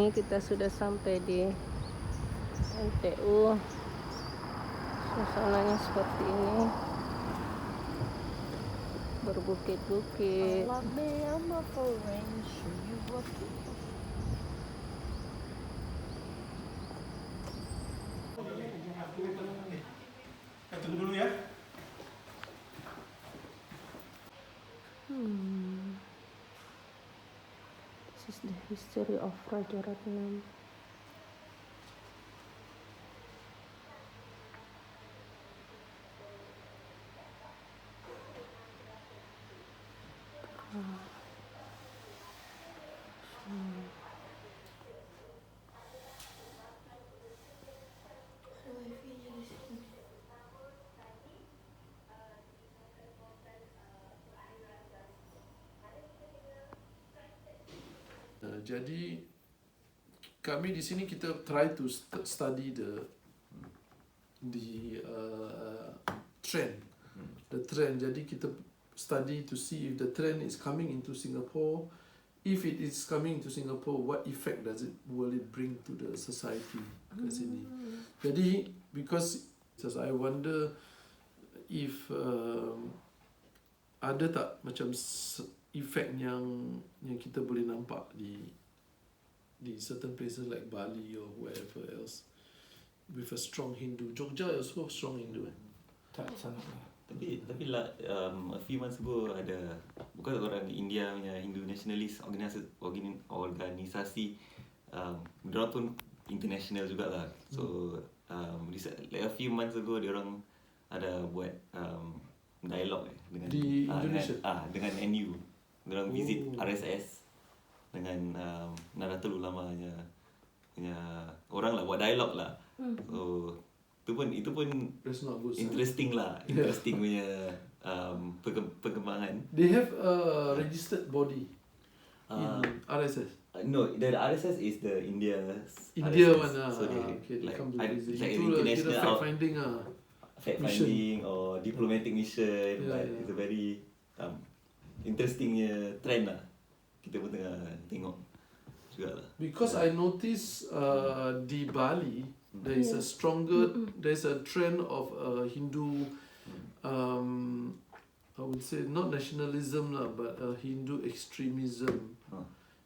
ini kita sudah sampai di NTU. Suasananya seperti ini, berbukit-bukit. Tunggu dulu ya. This is the history of Raja Ratnam. Jadi kami di sini kita try to study the trend, Jadi kita study to see if the trend is coming into Singapore. If it is coming to Singapore, what effect will it bring to the society kat sini? Jadi because I wonder if ada tak macam effect yang kita boleh nampak di certain places like Bali or wherever else with a strong Hindu. Jogja also strong Hindu. Tak sangat lah. Tapi lah a few months ago ada bukan orang India punya Hindu nationalist organisasi mereka pun international jugalah. So like a few months ago dia orang ada buat dialog dengan Di Indonesia? dengan NU. Dia orang visit RSS dengan Nahdlatul Ulama punya orang lah, buat dialog lah. So itu pun That's not good. interesting lah, interesting punya perkembangan. They have a registered body in RSS. No, the RSS is the India India RSS. one lah. So they Okay, they like, come to visit. like Itu international kira fact finding ah. fact mission. finding or diplomatic mission, Yeah, but yeah. it's a very interestingnya trend lah. Kita pun tengah tengok juga lah. Because I notice di Bali there is a stronger there's a trend of Hindu I would say not nationalism lah, but Hindu extremism.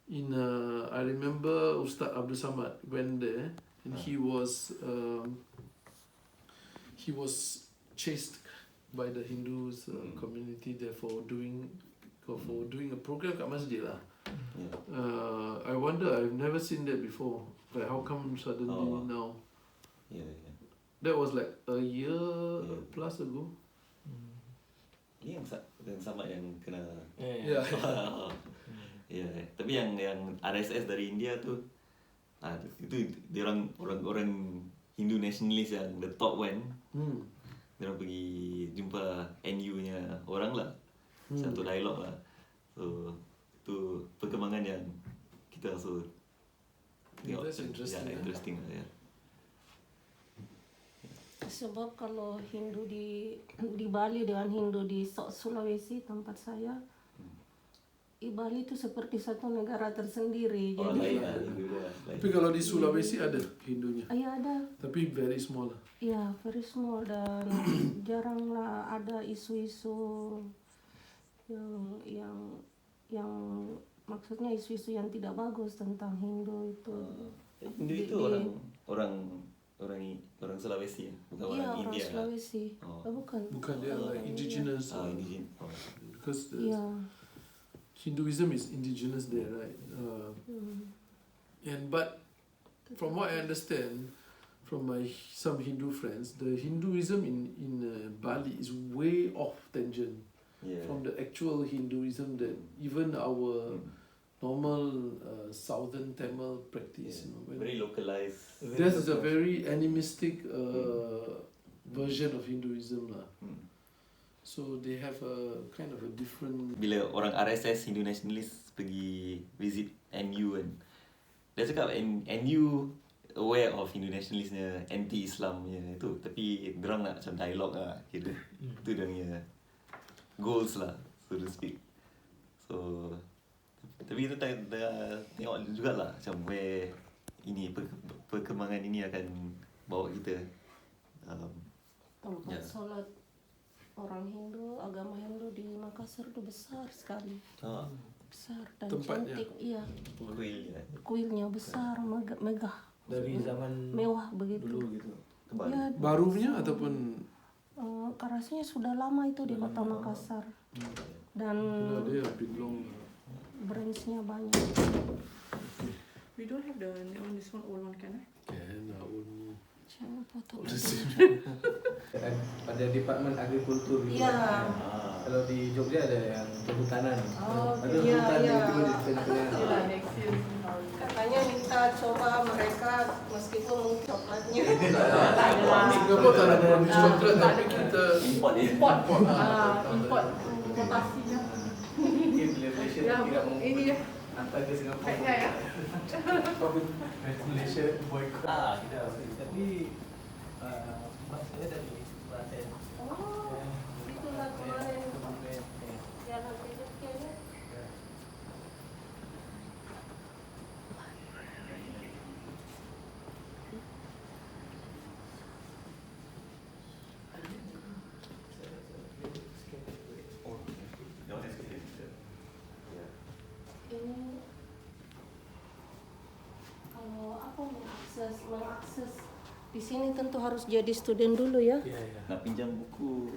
I remember Ustaz Abdul Samad went there and he was chased by the Hindus community there for doing a program kat masjid lah. I wonder, I've never seen that before. Like how come suddenly now? Yeah. That was like a year plus ago. Ini yang sama yang kena. Yeah. Ya, tapi yang RSS dari India tu, itu dia orang Hindu nationalist yang the top one. Dia orang pergi jumpa NU-nya orang lah, satu dialog lah. So itu perkembangan yang kita also tengok. That's interesting. Yeah, interesting lah. Yeah. Sebab kalau Hindu di Bali dengan Hindu di Sulawesi tempat saya, Bali itu seperti satu negara tersendiri. Lain lah Hindu dia. Tapi kalau di Sulawesi ada Hindunya. Iya ada. Tapi very small lah. Ya, very small dan jaranglah ada isu-isu yang maksudnya isu-isu yang tidak bagus tentang Hindu itu. Hindu itu orang Sulawesi ya, bukan Iya, orang India. orang Sulawesi. Bukan. Bukan dia like indigenous. Indigenous. Because Iya. Hinduism is indigenous there, right? But from what I understand from some Hindu friends, the Hinduism in Bali is way off tangent from the actual Hinduism that even our normal southern Tamil practice. Very localized. This is a very animistic version of Hinduism lah. So they have a kind of a different. Bila orang RSS Hindu nationalist pergi visit NU kan, dia cakap NU aware of Hindu nationalistnya anti-Islam punya itu, tapi dorang nak macam dialog lah kira. Itu dia punya goals lah, so to speak. So Tapi kita tengok juga lah macam where ini perkembangan ini akan bawa kita. Tempat Ya. sholat orang Hindu, agama Hindu di Makassar itu besar sekali. Besar dan Tempatnya? cantik, iya. Kuil ya. Kuilnya besar, megah. Dari zaman Mewah begitu. dulu gitu. Tebal. Ya, Barunya ataupun karasinya sudah lama itu di Kota Makassar. Dan dia big long. branchnya banyak. We don't have the new one, this one old one, can I? Can own. Siapa foto? Pada departemen agrikultur gitu. Iya. Kalau di Jogja ada yang kehutanan. Oh, Ada iya, hutan iya. yang di tengah-tengah. Next year. Katanya minta coba mereka meskipun coklatnya. Singapura tak ada produce coklat tapi kita Import ya. Import. Import. Importasinya. Mungkin bila Malaysia Ya, tidak mau ini ya. hantar ke Singapura. Baiknya ya. Malaysia boycott. Kita. Tapi mak saya dari Kelantan. Oh, itulah kemarin. Jalan kejutnya. Ini kalau apa mengakses di sini tentu harus jadi student dulu ya. Iya, iya. Nak pinjam buku,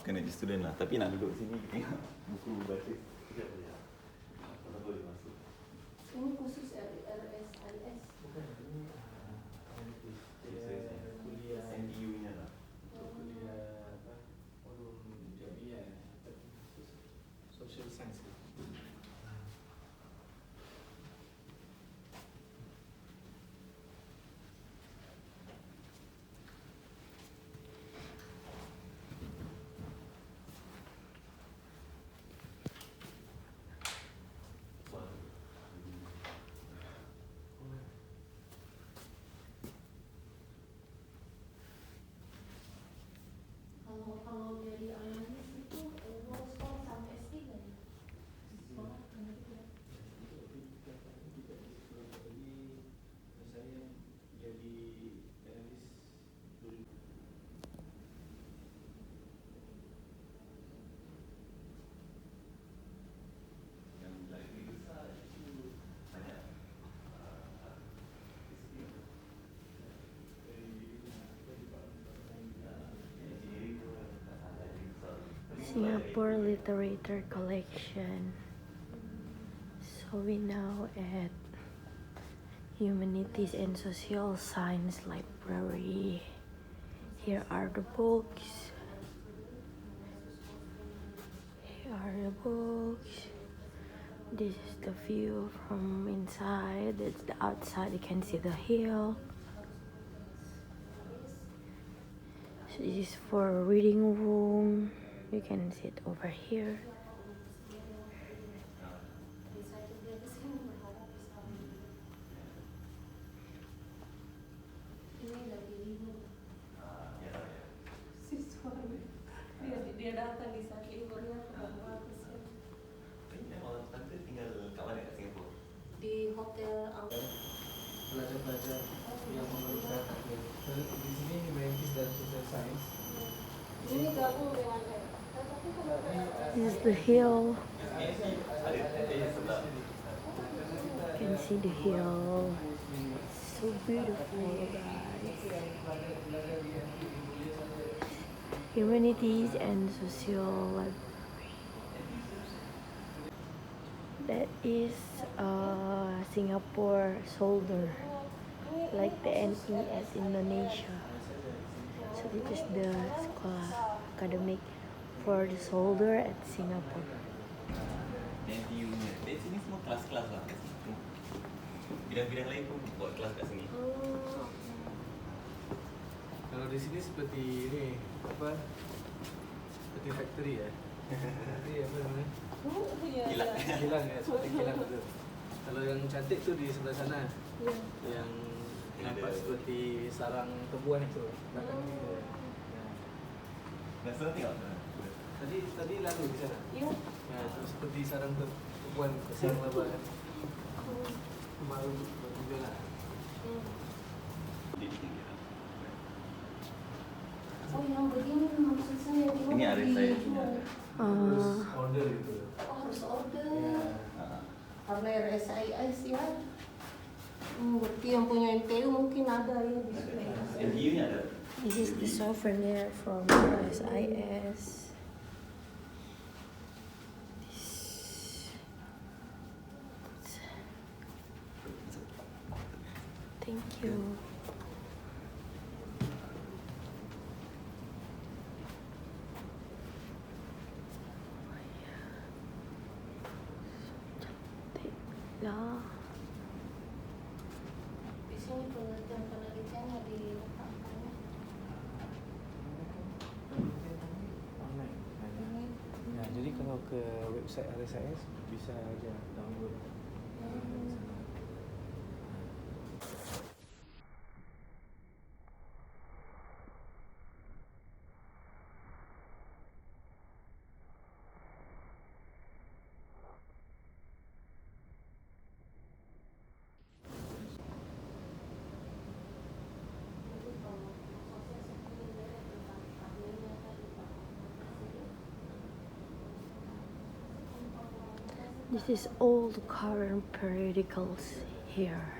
kena jadi student lah. Tapi nak duduk sini tengok buku baca. Tak boleh masuk. Ini khusus RSIS. Kuliah NTU nya lah. kuliah apa? Ulum Jamiah, social science. Kalau dari analis itu mau sekolah sampai SD kan? Sekolah kan gitu ya. Saya jadi analis dulu. Yang lagi besar itu banyak. Singapore Literature Collection. So we now at Humanities and Social Science Library. Here are the books. Here are the books. This is the view from inside. That's the outside. You can see the hill. So this is for a reading room. You can sit over here. Dia datang di saat liburnya ke bagus ya. Orang tante tinggal kat mana kat Singapura? Di hotel Pelajar-pelajar yang memerlukan di sini humanities dan social science. ini gabung dengan This is the hill. You can see the hill. So beautiful, guys. Humanities and Social Library. That is Singapore solder, like the NES Indonesia. So this is the sekolah academic for the solder at Singapore. NTU nya. Di sini semua kelas-kelas lah kat situ. Bidang-bidang lain pun buat kelas kat sini. Kalau di sini seperti ini apa? Seperti factory ya. Factory apa namanya? Kilat. Kilang ya, seperti kilang itu. Kalau yang cantik tuh di sebelah sana. Yang nampak seperti sarang tebuan itu. Belakang ini. Nak senang tengok? Tadi lalu di sana. Iya. Ya, itu seperti sarang tebuan perempuan kesian apa kan. Malu juga lah. Oh yang begini maksud saya di Ini ada saya punya. Terus order gitu. Oh harus order. Ya. Karena RSIS ya. Berarti yang punya NTU mungkin ada ya di sini. NTU-nya ada. This is the souvenir from SIS. Thank you. Cantik lah. Di sini penelitiannya diletakkan. Online. Ya, jadi kalau ke website RSIS bisa aja download. This is all the current periodicals here.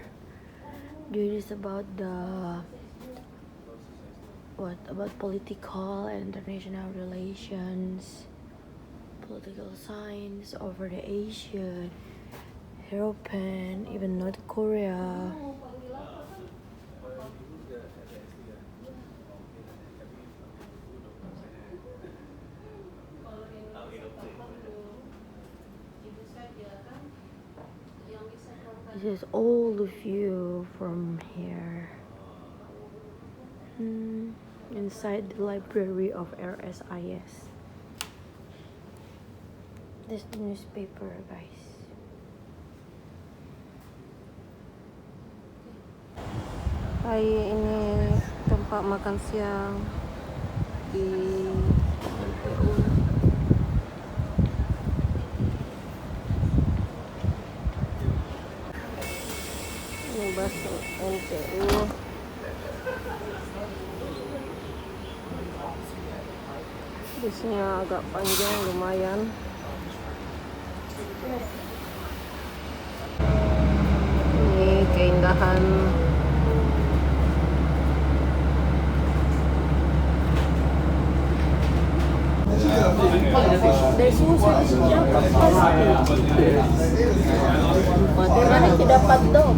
This is about the about political and international relations, political science over the Asia, European, even North Korea. This is all the view from here. Inside the library of RSIS. This is the newspaper, guys. Hai, ini tempat makan siang di NTU. Ini bakso NTU. Bisnya agak panjang lumayan. Ini keindahan dari susu dapat pasti. Bagaimana tidak dapat dong?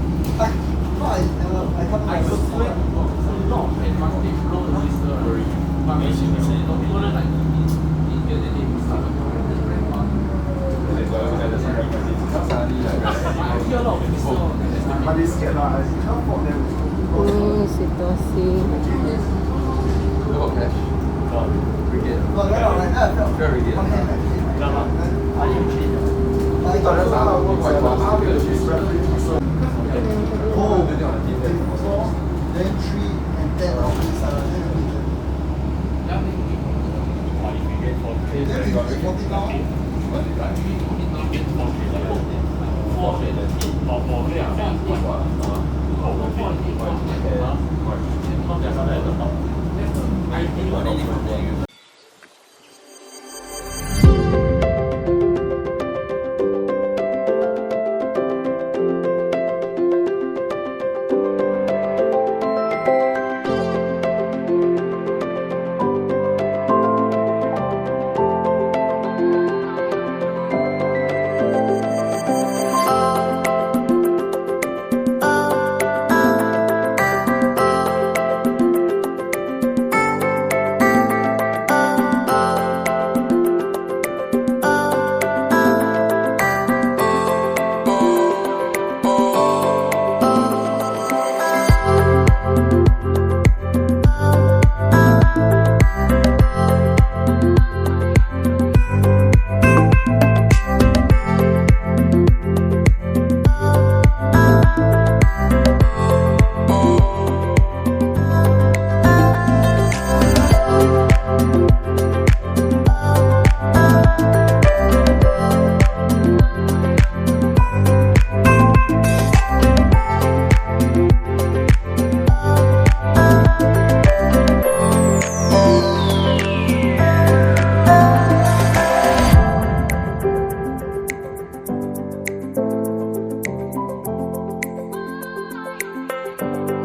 Ini situasi. Bye.